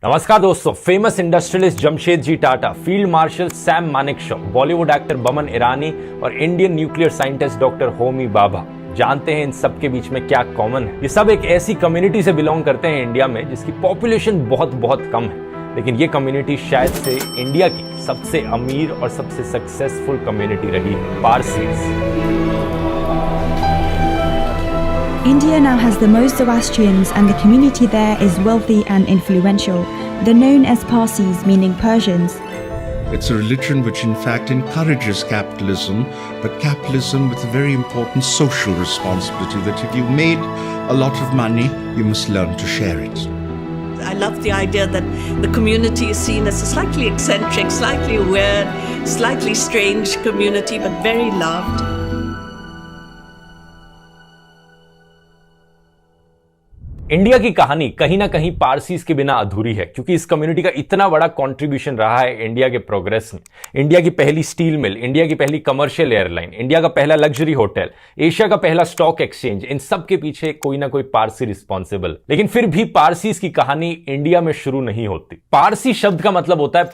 नमस्कार दोस्तों, famous industrialist Jamshed ji Tata, field marshal Sam Manekshaw, Bollywood actor Boman Irani और Indian nuclear scientist doctor Homi Bhabha. जानते हैं इन सब के बीच में क्या कॉमन है? ये सब एक ऐसी कम्युनिटी से बिलोंग करते हैं इंडिया में जिसकी पॉपुलेशन बहुत कम है, लेकिन ये कम्युनिटी शायद से इंडिया की सबसे अमीर और सबसे सक्सेसफुल कम्युनिटी रही है, Parsis. India now has the most Zoroastrians and the community there is wealthy and influential. They're known as Parsis, meaning Persians. It's a religion which in fact encourages capitalism, but capitalism with a very important social responsibility that if you've made a lot of money, you must learn to share it. I love the idea that the community is seen as a slightly eccentric, slightly weird, slightly strange community, but very loved. India की कहानी कहीं ना कहीं Parsis के बिना अधूरी है, क्योंकि इस कम्युनिटी का इतना बड़ा कंट्रीब्यूशन रहा है इंडिया के प्रोग्रेस में। इंडिया की पहली स्टील मिल, इंडिया की पहली कमर्शियल एयरलाइन, इंडिया का पहला लग्जरी होटल, एशिया का पहला स्टॉक एक्सचेंज, इन सब के पीछे कोई ना कोई पारसी रिस्पॉन्सिबल। लेकिन फिर भी पारसीज की कहानी इंडिया में शुरू नहीं होती। पारसी शब्द का मतलब होता है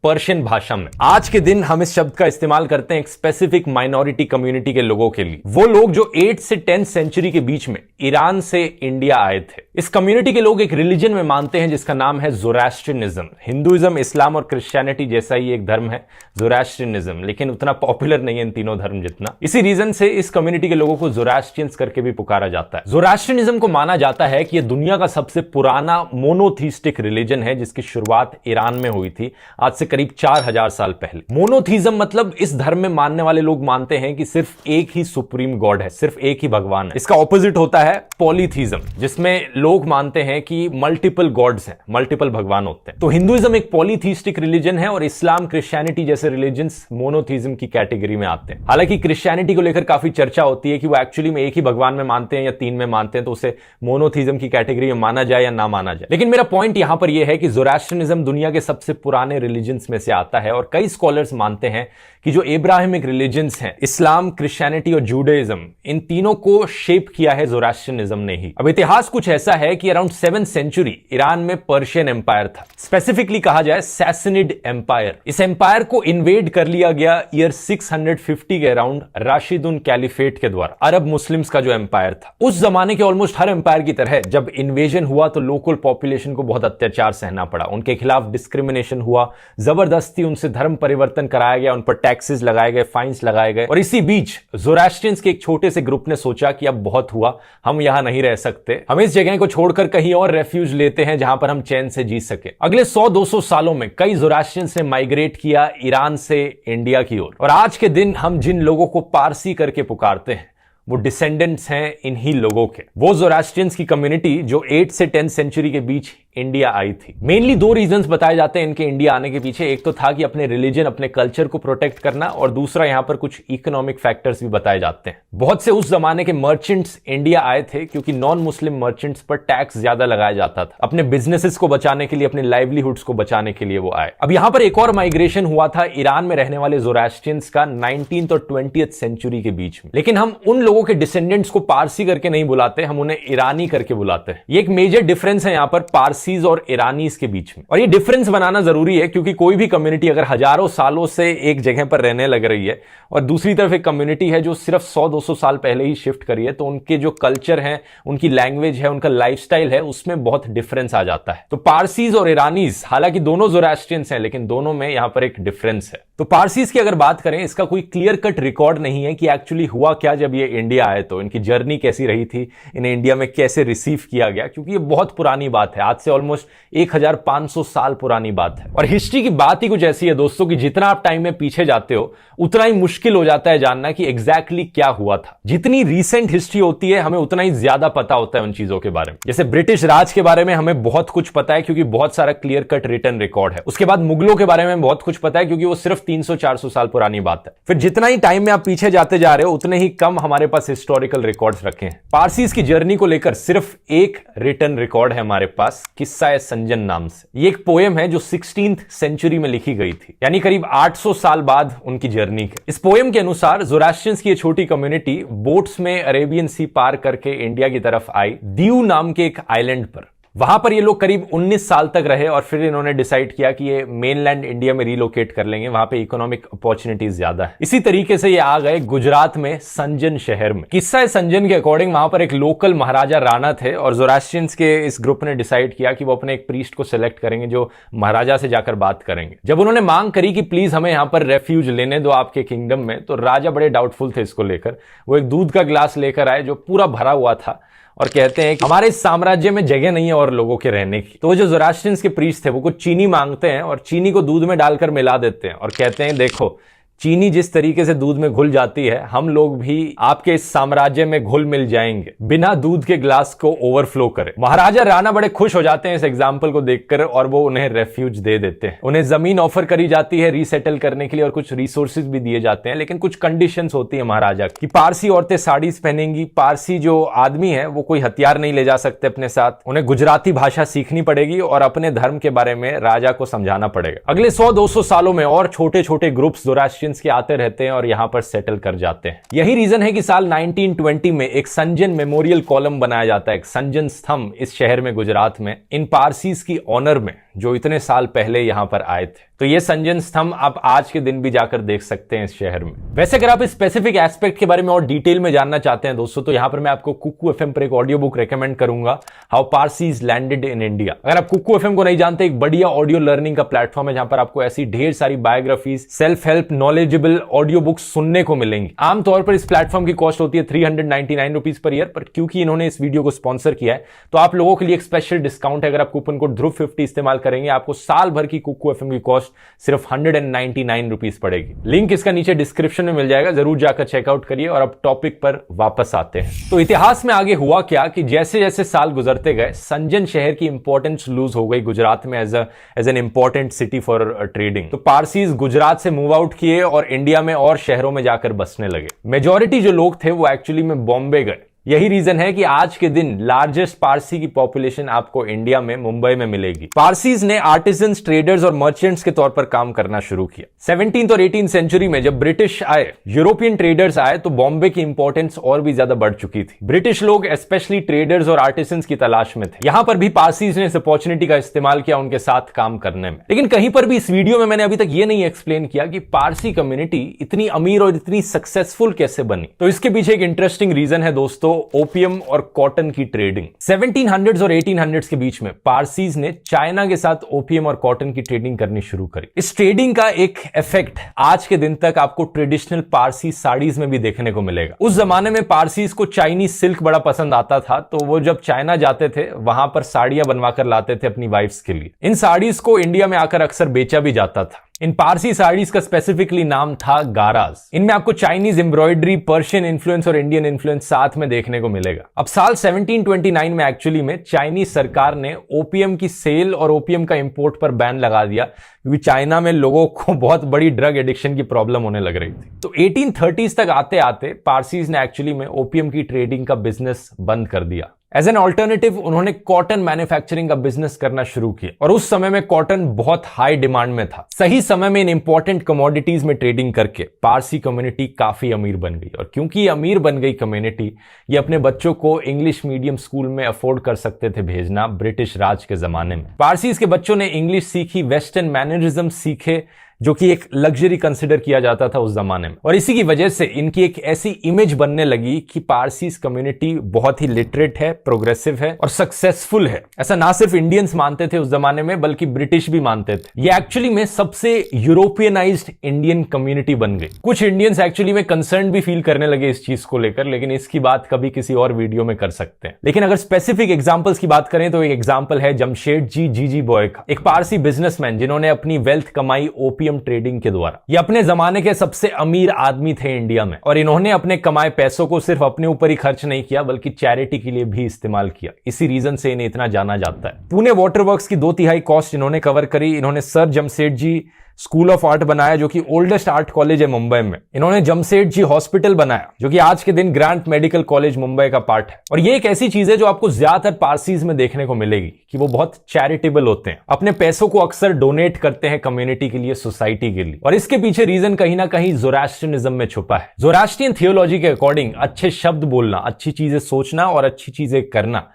पर्शियन भाषा में। आज के दिन हम इस शब्द का इस्तेमाल करते हैं एक स्पेसिफिक माइनॉरिटी कम्युनिटी के लोगों के लिए, वो लोग जो 8th से 10th सेंचुरी के बीच में ईरान से इंडिया आए थे। इस कम्युनिटी के लोग एक रिलीजन में मानते हैं जिसका नाम है ज़ोरास्ट्रियनिज्म। हिंदुइज्म, इस्लाम और क्रिश्चियनिटी जैसा ही एक धर्म है ज़ोरास्ट्रियनिज्म, लेकिन उतना पॉपुलर नहीं है इन तीनों धर्म जितना। इसी रीजन से इस कम्युनिटी के लोगों को ज़ोरास्ट्रियंस करके भी पुकारा जाता है। ज़ोरास्ट्रियनिज्म को माना जाता है कि यह दुनिया का सबसे पुराना मोनोथीस्टिक रिलीजन है, जिसकी शुरुआत ईरान में हुई थी आज से करीब 4000 साल पहले। मोनोथीज्म मतलब इस धर्म में मानने वाले लोग मानते हैं कि सिर्फ एक ही सुप्रीम गॉड है, सिर्फ एक ही भगवान है। इसका ऑपोजिट होता है पॉलीथीज्म, जिसमें लोग मानते हैं कि मल्टीपल गॉड्स हैं, मल्टीपल भगवान होते हैं। तो हिंदुइज्म एक पॉलीथीस्टिक रिलीजन है और इस्लाम, क्रिश्चियनिटी जैसे रिलीजन्स मोनोथीज्म की कैटेगरी में आते हैं। हालांकि क्रिश्चियनिटी को लेकर काफी चर्चा होती है कि वो एक्चुअली में एक ही भगवान में मानते हैं या 3 में मानते हैं, तो उसे मोनोथीज्म की कैटेगरी में माना जाए या ना माना जाए। लेकिन मेरा पॉइंट यहां पर यह है कि ज़ोरास्ट्रियनिज्म दुनिया के सबसे पुराने रिलीजन्स में से आता है और कई स्कॉलर्स मानते हैं कि जो एब्राहिमिक रिलीजन्स हैं, इस्लाम, क्रिश्चियनिटी और जूडाइज्म, इन तीनों को शेप किया है ज़ोरास्ट्रियनिज्म ने ही। अब इतिहास कुछ ऐसा है कि अराउंड 7th सेंचुरी ईरान में पर्शियन एम्पायर था, स्पेसिफिकली कहा जाए सैसनिड एम्पायर। इस एम्पायर को इन्वेड कर लिया गया ईयर 650 के अराउंड राशिदुन कैलिफेट के द्वारा, अरब मुस्लिम्स का जो एम्पायर था। उस जमाने के ऑलमोस्ट हर एम्पायर की तरह जब इन्वेजन हुआ तो लोकल पॉपुलेशन को बहुत अत्याचार सहना पड़ा, उनके खिलाफ डिस्क्रिमिनेशन हुआ, जबरदस्ती उनसे धर्म परिवर्तन कराया गया, उन पर टैक्सेस लगाए गए, फाइन्स लगाए गए। और इसी बीच ज़ोरास्ट्रियंस के एक छोटे से ग्रुप ने सोचा कि अब बहुत हुआ, हम यहां नहीं रह सकते, हम इस जगह को छोड़कर कहीं और रेफ्यूज लेते हैं जहां पर हम चैन से जी सके। अगले 100-200 सालों में कई ज़ोरास्ट्रियंस ने माइग्रेट किया ईरान से इंडिया की ओर, और आज के दिन हम जिन लोगों को पारसी करके पुकारते हैं वो डिसेंडेंट्स हैं इन्हीं लोगों के। वो ज़ोरास्ट्रियंस की कम्युनिटी जो 8th से 10th सेंचुरी के बीच इंडिया आई थी। मेनली 2 रीजंस बताए जाते हैं इनके इंडिया आने के पीछे। एक तो था कि अपने रिलीजन, अपने कल्चर को प्रोटेक्ट करना, और दूसरा यहां पर कुछ इकोनॉमिक फैक्टर्स भी बताए जाते हैं। बहुत से उस जमाने के मर्चेंट्स इंडिया आए थे क्योंकि नॉन मुस्लिम मर्चेंट्स पर टैक्स ज्यादा लगाया जाता था। अपने बिजनेसेस को बचाने के लिए, अपने लाइवलीहुड्स को बचाने के लिए वो आए। अब यहां पर एक और माइग्रेशन हुआ था ईरान में रहने वाले ज़ोरास्ट्रियंस का 19th और 20th सेंचुरी के बीच में। लेकिन हम उन लोगों के डिसेंडेंट्स को पारसी करके नहीं बुलाते, हम उन्हें ईरानी करके बुलाते हैं। ये एक मेजर डिफरेंस है यहां पर पारसीज और ईरानीज के बीच में। और ये डिफरेंस बनाना जरूरी है क्योंकि कोई भी कम्युनिटी अगर हजारों सालों से एक जगह पर रहने लग रही है और दूसरी तरफ एक कम्युनिटी है जो सिर्फ 100-200 साल पहले ही शिफ्ट करी है, तो उनके जो कल्चर है, उनकी लैंग्वेज है, उनका लाइफस्टाइल है, उसमें बहुत डिफरेंस आ जाता है। तो पारसीज और ईरानीज हालांकि दोनों ज़ोरास्ट्रियंस हैं, लेकिन दोनों में यहां पर एक डिफरेंस है। तो पारसीज की अगर बात करें, इसका कोई क्लियर कट रिकॉर्ड नहीं है कि एक्चुअली हुआ क्या जब ये इंडिया आए, तो इनकी जर्नी कैसी रही थी, इन्हें इंडिया में कैसे रिसीव किया गया, क्योंकि ये बहुत पुरानी बात है, आज से ऑलमोस्ट 1500 साल पुरानी बात है। और हिस्ट्री की बात ही कुछ ऐसी है दोस्तों कि जितना आप टाइम में पीछे जाते हो उतना ही मुश्किल हो जाता है जानना कि एग्जैक्टली क्या हुआ था। जितनी रीसेंट हिस्ट्री होती है हमें उतना ही ज्यादा पता होता है उन चीजों के बारे में। जैसे ब्रिटिश राज के बारे में हमें बहुत कुछ पता है क्योंकि बहुत सारा क्लियर कट रिटन रिकॉर्ड है। उसके बाद मुगलों के बारे में बहुत कुछ पता है क्योंकि वो सिर्फ 300-400 साल पुरानी बात है। फिर जितना ही टाइम में आप पीछे जाते जा रहे हो उतने ही कम हमारे पास हिस्टोरिकल रिकॉर्ड्स रखे हैं। पारसीज की जर्नी को लेकर सिर्फ एक रिटन रिकॉर्ड है हमारे पास, किस्सा संजन नाम से। ये एक पोएम है जो 16th सेंचुरी में लिखी गई थी, यानी करीब 800 साल बाद उनकी जर्नी के। इस पोएम के अनुसार ज़ोरास्ट्रियंस की ये छोटी कम्युनिटी बोट्स में अरेबियन सी पार करके इंडिया की तरफ आई, दीव नाम के एक आइलैंड पर। वहां पर ये लोग करीब 19 साल तक रहे और फिर इन्होंने डिसाइड किया कि ये मेनलैंड इंडिया में रिलोकेट कर लेंगे, वहां पे इकोनॉमिक अपॉर्चुनिटीज ज्यादा है। इसी तरीके से ये आ गए गुजरात में संजन शहर में। किस्सा है संजन के अकॉर्डिंग, वहां पर एक लोकल महाराजा राणा थे और जोरास्ट्रियंस के इस ग्रुप ने डिसाइड किया कि वो अपने एक प्रीस्ट को सिलेक्ट करेंगे जो महाराजा से जाकर बात करेंगे। जब उन्होंने मांग करी कि प्लीज हमें यहां पर रेफ्यूज लेने दो आपके किंगडम में, तो राजा बड़े डाउटफुल थे इसको लेकर। वो एक दूध का गिलास लेकर आए जो पूरा भरा हुआ था और कहते हैं कि हमारे इस साम्राज्य में जगह नहीं है और लोगों के रहने की। तो जो जोरास्ट्रियंस के प्रीस्ट थे वो कुछ चीनी मांगते हैं और चीनी को दूध में डालकर मिला देते हैं और कहते हैं देखो चीनी जिस तरीके से दूध में घुल जाती है, हम लोग भी आपके इस साम्राज्य में घुल मिल जाएंगे, बिना दूध के ग्लास को ओवरफ्लो करे। महाराजा राणा बड़े खुश हो जाते हैं इस एग्जाम्पल को देखकर और वो उन्हें रेफ्यूज दे देते हैं। उन्हें जमीन ऑफर करी जाती है रीसेटल करने के लिए और कुछ रिसोर्सेज भी दिए जाते हैं, लेकिन कुछ कंडीशंस होती है महाराजा की। पारसी औरतें साड़ीज पहनेंगी, पारसी जो आदमी है वो कोई हथियार नहीं ले जा सकते अपने साथ, उन्हें गुजराती भाषा सीखनी पड़ेगी और अपने धर्म के बारे में राजा को समझाना पड़ेगा। अगले 100-200 सालों में और छोटे छोटे ग्रुप्स जोरास्ट्रियंस के आते रहते हैं और यहां पर सेटल कर जाते हैं। यही रीजन है कि साल 1920 में एक संजन मेमोरियल कॉलम बनाया जाता है, एक संजन स्तंभ इस शहर में गुजरात में, इन पारसीज की ऑनर में जो इतने साल पहले यहां पर आए थे। तो ये संजन स्तंभ आप आज के दिन भी जाकर देख सकते हैं इस शहर में। वैसे अगर आप इस स्पेसिफिक एस्पेक्ट के बारे में और डिटेल में जानना चाहते हैं दोस्तों, तो यहां पर मैं आपको कुकू एफएम पर एक ऑडियो बुक रेकमेंड करूंगा, how Parsis landed in India. अगर आप कुकू एफएम को नहीं जानते, एक बढ़िया ऑडियो लर्निंग का प्लेटफॉर्म है जहां पर आपको ऐसी ढेर सारी biographies, self help, knowledgeable audio books सुनने को मिलेंगी। आमतौर पर इस प्लेटफॉर्म की कॉस्ट होती है 399 रुपीज पर ईयर, पर क्योंकि इन्होंने इस वीडियो को स्पॉन्सर किया है तो आप लोगों के लिए एक स्पेशल डिस्काउंट है। अगर आप कूपन कोड ध्रुव50 इस्तेमाल करेंगे, आपको साल भर की कुकू एफएम की कॉस्ट सिर्फ 199 रुपीज पड़ेगी। लिंक इसका नीचे डिस्क्रिप्शन में मिल जाएगा, जरूर जाकर चेकआउट करिए। और अब टॉपिक पर वापस आते हैं। तो इतिहास में आगे हुआ क्या कि जैसे जैसे साल गुजरते गए, संजन शहर की इंपॉर्टेंस लूज हो गई गुजरात में as an important city for trading. तो पारसीज गुजरात से मूव आउट किए और इंडिया में और शहरों में जाकर बसने लगे। मेजॉरिटी जो लोग थे वो एक्चुअली में बॉम्बे गए। यही रीजन है कि आज के दिन लार्जेस्ट पारसी की पॉपुलेशन आपको इंडिया में मुंबई में मिलेगी। पारसीज ने आर्टिजन्स, ट्रेडर्स और मर्चेंट्स के तौर पर काम करना शुरू किया। 17th और 18th सेंचुरी में जब ब्रिटिश आए, यूरोपियन ट्रेडर्स आए, तो बॉम्बे की इंपॉर्टेंस और भी ज्यादा बढ़ चुकी थी। ब्रिटिश लोग स्पेशली ट्रेडर्स और आर्टिजन्स की तलाश में थे। यहां पर भी पारसीज ने इस अपॉर्चुनिटी का इस्तेमाल किया उनके साथ काम करने में। लेकिन कहीं पर भी इस वीडियो में मैंने अभी तक ये नहीं एक्सप्लेन किया कि पारसी कम्युनिटी इतनी अमीर और इतनी सक्सेसफुल कैसे बनी। तो इसके पीछे एक इंटरेस्टिंग रीजन है दोस्तों, ओपियम और कॉटन की ट्रेडिंग। 1700s और 1800s के बीच में पारसीज ने चाइना के साथ ओपियम और कॉटन की ट्रेडिंग करनी शुरू करी। इस ट्रेडिंग का एक इफेक्ट आज के दिन तक आपको ट्रेडिशनल पारसी साड़ीज में भी देखने को मिलेगा। उस जमाने में पारसीज को चाइनीज सिल्क बड़ा पसंद आता था, तो वो जब चाइना जाते थे वहां पर साड़ियां बनवाकर लाते थे अपनी वाइफ्स के लिए। इन साड़ीज को इंडिया में आकर अक्सर बेचा भी जाता था। इन पारसी साड़ीज का स्पेसिफिकली नाम था गाराज। इनमें आपको चाइनीज एम्ब्रॉयडरी, पर्शियन इन्फ्लुएंस और इंडियन इन्फ्लुएंस साथ में देखने को मिलेगा। अब साल 1729 में एक्चुअली में चाइनीज सरकार ने ओपियम की सेल और ओपियम का इंपोर्ट पर बैन लगा दिया, क्योंकि चाइना में लोगों को बहुत बड़ी ड्रग एडिक्शन की प्रॉब्लम होने लग रही थी। तो 1830s तक आते आते पारसीज ने एक्चुअली में ओपियम की ट्रेडिंग का बिजनेस बंद कर दिया। एज एन ऑल्टरनेटिव उन्होंने कॉटन मैन्युफैक्चरिंग का बिजनेस करना शुरू किया और उस समय में कॉटन बहुत हाई डिमांड में था। सही समय में इन इंपॉर्टेंट कमोडिटीज में ट्रेडिंग करके पारसी कम्युनिटी काफी अमीर बन गई। और क्योंकि ये अमीर बन गई कम्युनिटी, ये अपने बच्चों को इंग्लिश मीडियम स्कूल में अफोर्ड कर सकते थे भेजना ब्रिटिश राज के जमाने में। पारसीज के बच्चों ने इंग्लिश सीखी, वेस्टर्न मैनरिज्म सीखे, जो कि एक लग्जरी कंसिडर किया जाता था उस जमाने में। और इसी की वजह से इनकी एक ऐसी इमेज बनने लगी कि पारसीज कम्युनिटी बहुत ही लिटरेट है, प्रोग्रेसिव है और सक्सेसफुल है। ऐसा ना सिर्फ इंडियंस मानते थे उस जमाने में, बल्कि ब्रिटिश भी मानते थे। ये एक्चुअली में सबसे यूरोपियनाइज्ड इंडियन कम्युनिटी बन गई। कुछ इंडियंस एक्चुअली में कंसर्न भी फील करने लगे इस चीज को लेकर, लेकिन इसकी बात कभी किसी और वीडियो में कर सकते हैं। लेकिन अगर स्पेसिफिक एग्जांपल्स की बात करें तो एक एग्जांपल है जमशेदजी जीजी बॉय का, एक पारसी बिजनेसमैन जिन्होंने अपनी वेल्थ कमाई ओपियम ट्रेडिंग के द्वारा। ये अपने जमाने के सबसे अमीर आदमी थे इंडिया में और इन्होंने अपने कमाए पैसों को सिर्फ अपने ऊपर ही खर्च नहीं किया, बल्कि चैरिटी के लिए भी इस्तेमाल किया। इसी रीजन से इन्हें इतना जाना जाता है। पुणे वाटर वर्क्स की 2/3 कॉस्ट इन्होंने कवर करी। इन्होंने sir Jamshedji school of art बनाया जो कि ओल्डेस्ट आर्ट कॉलेज है मुंबई में। इन्होंने जमशेदजी हॉस्पिटल बनाया जो कि आज के दिन ग्रांट मेडिकल कॉलेज मुंबई का पार्ट है। और ये एक ऐसी चीज है जो आपको ज्यादातर पारसीज में देखने को मिलेगी कि वो बहुत चैरिटेबल होते हैं, अपने पैसों को अक्सर डोनेट करते हैं कम्युनिटी के लिए, सोसाइटी के लिए। और इसके पीछे रीजन कहीं ना कहीं ज़ोरास्ट्रियनिज्म में छुपा है। ज़ोरास्ट्रियन थियोलॉजी के अकॉर्डिंग अच्छे शब्द बोलना, अच्छी चीजें सोचना और अच्छी चीजें करना,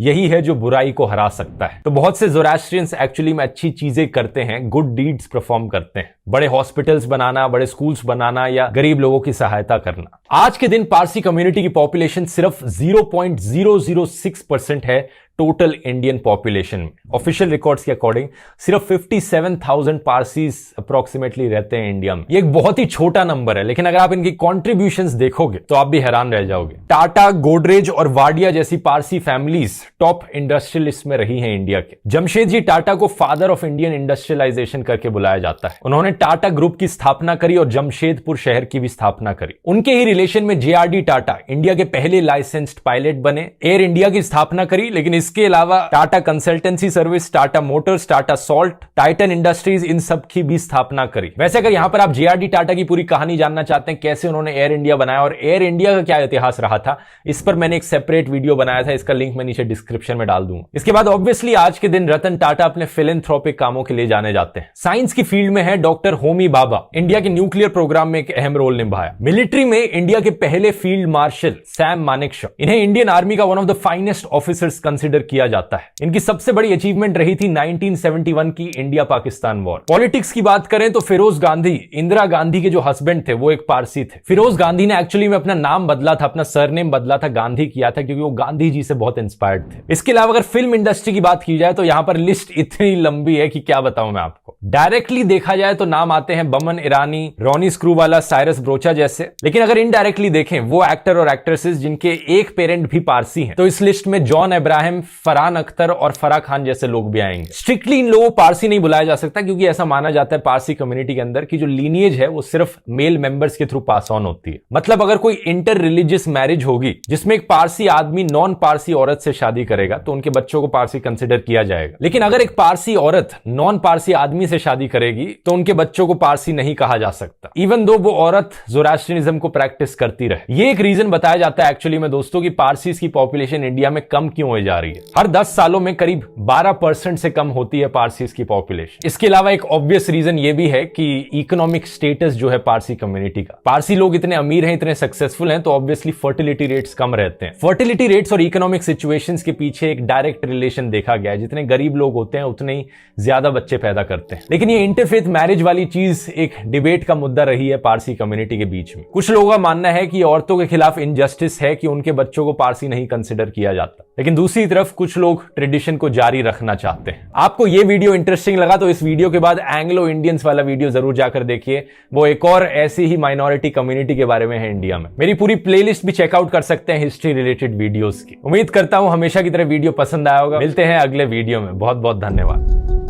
यही है जो बुराई को हरा सकता है। तो बहुत से ज़ोरास्ट्रियंस एक्चुअली में अच्छी चीजें करते हैं, गुड डीड्स परफॉर्म करते हैं, बड़े हॉस्पिटल्स बनाना, बड़े स्कूल्स बनाना या गरीब लोगों की सहायता करना। आज के दिन पारसी कम्युनिटी की पॉपुलेशन सिर्फ 0.006% है टोटल इंडियन पॉपुलेशन में। ऑफिशियल रिकॉर्ड्स के अकॉर्डिंग सिर्फ 57,000 पारसीज अप्रोक्सीमेटली रहते हैं इंडिया में। ये एक बहुत ही छोटा नंबर है, लेकिन अगर आप इनकी कॉन्ट्रीब्यूशंस देखोगे तो आप भी हैरान रह जाओगे। टाटा, गोदरेज और वाडिया जैसी पारसी फैमिलीज टॉप इंडस्ट्रियलिस्ट में रही हैं इंडिया के। जमशेदजी टाटा को फादर ऑफ इंडियन इंडस्ट्रियलाइजेशन करके बुलाया जाता है। उन्होंने टाटा ग्रुप की स्थापना करी और जमशेदपुर शहर की भी स्थापना करी। उनके ही रिलेशन में JRD टाटा इंडिया के पहले लाइसेंस्ड पायलट बने। एयर इंडिया की स्थापना करी, लेकिन इसके अलावा Tata consultancy service, Tata motors, Tata salt, Titan industries, इन सब की भी स्थापना करी। वैसे अगर यहां पर आप JRD टाटा की पूरी कहानी जानना चाहते हैं, कैसे उन्होंने एयर इंडिया बनाया और एयर इंडिया का क्या इतिहास रहा था, इस पर मैंने एक सेपरेट वीडियो बनाया था, इसका लिंक मैं नीचे डिस्क्रिप्शन में डाल दूंगा। इसके बाद ऑब्वियसली आज के दिन रतन टाटा अपने फिलैंथ्रोपिक कामों के लिए जाने जाते हैं। साइंस की फील्ड में है डॉक्टर होमी भाभा, इंडिया के न्यूक्लियर प्रोग्राम में एक अहम रोल निभाया। मिलिट्री में इंडिया के पहले फील्ड मार्शल सैम मानेकशॉ, इन्हें इंडियन आर्मी का one of the finest officers consider किया जाता है। इनकी सबसे बड़ी अचीवमेंट रही थी 1971 की इंडिया पाकिस्तान वॉर। पॉलिटिक्स की बात करें तो फिरोज गांधी, इंदिरा गांधी के जो हस्बैंड थे, वो एक पारसी थे। फिरोज गांधी ने एक्चुअली में अपना नाम बदला था, अपना सरनेम बदला था, गांधी किया था, क्योंकि वो गांधी जी से बहुत इंस्पायर्ड थे। इसके अलावा अगर फिल्म इंडस्ट्री की बात की जाए तो यहां पर लिस्ट इतनी लंबी है कि क्या बताऊं मैं आपको। डायरेक्टली देखा जाए तो नाम आते हैं बमन ईरानी, रॉनी स्क्रूवाला, साइरस ब्रोचा जैसे। लेकिन अगर इनडायरेक्टली देखें वो एक्टर और एक्ट्रेसेस जिनके एक पेरेंट भी पारसी हैं, तो इस लिस्ट में जॉन अब्राहम, फरहान अख्तर और फराह खान जैसे लोग भी आएंगे। स्ट्रिक्टली इन लोगों को पारसी नहीं बुलाया जा सकता, क्योंकि ऐसा माना जाता है पारसी कम्युनिटी के अंदर कि जो लीनिएज है वो सिर्फ मेल मेंबर्स के थ्रू पास ऑन होती है। मतलब अगर कोई इंटर रिलीजियस मैरिज होगी जिसमें एक पारसी आदमी नॉन पारसी औरत से शादी करेगा तो उनके बच्चों को पारसी कंसिडर किया जाएगा। लेकिन अगर एक पारसी औरत नॉन पारसी आदमी से शादी करेगी तो उनके बच्चों को पारसी नहीं कहा जा सकता, इवन दो वो औरत ज़ोरास्ट्रियनिज्म को प्रैक्टिस करती रहे। ये एक रीजन बताया जाता है एक्चुअली में दोस्तों कि पारसीज की पॉपुलेशन इंडिया में कम क्यों हो जा रही है। हर 10 सालों में करीब 12% से कम होती है पारसीज की पॉपुलेशन। इसके अलावा एक ऑब्वियस रीजन ये भी है कि इकोनॉमिक स्टेटस जो है पारसी कम्युनिटी का, पारसी लोग इतने अमीर हैं, इतने सक्सेसफुल हैं, तो ऑब्वियसली फर्टिलिटी रेट्स कम रहते हैं। फर्टिलिटी रेट्स और इकोनॉमिक सिचुएशंस के पीछे एक डायरेक्ट रिलेशन देखा गया है। जितने गरीब लोग होते हैं उतने ही ज्यादा बच्चे पैदा करते हैं। लेकिन ये इंटरफेथ मैरिज वाली चीज एक डिबेट का मुद्दा रही है पारसी कम्युनिटी के बीच में। कुछ लोगों का मानना है कि औरतों के खिलाफ इनजस्टिस है कि उनके बच्चों को पारसी नहीं कंसिडर किया जाता, लेकिन दूसरी तरफ कुछ लोग ट्रेडिशन को जारी रखना चाहते हैं। आपको ये वीडियो इंटरेस्टिंग लगा तो इस वीडियो के बाद एंग्लो इंडियंस वाला वीडियो जरूर जाकर देखिए, वो एक और ऐसी ही माइनॉरिटी कम्युनिटी के बारे में है इंडिया में। मेरी पूरी प्लेलिस्ट भी चेकआउट कर सकते हैं हिस्ट्री रिलेटेड वीडियोस की। उम्मीद करता हूं हमेशा की तरह वीडियो पसंद आया होगा। मिलते हैं अगले वीडियो में। बहुत बहुत धन्यवाद।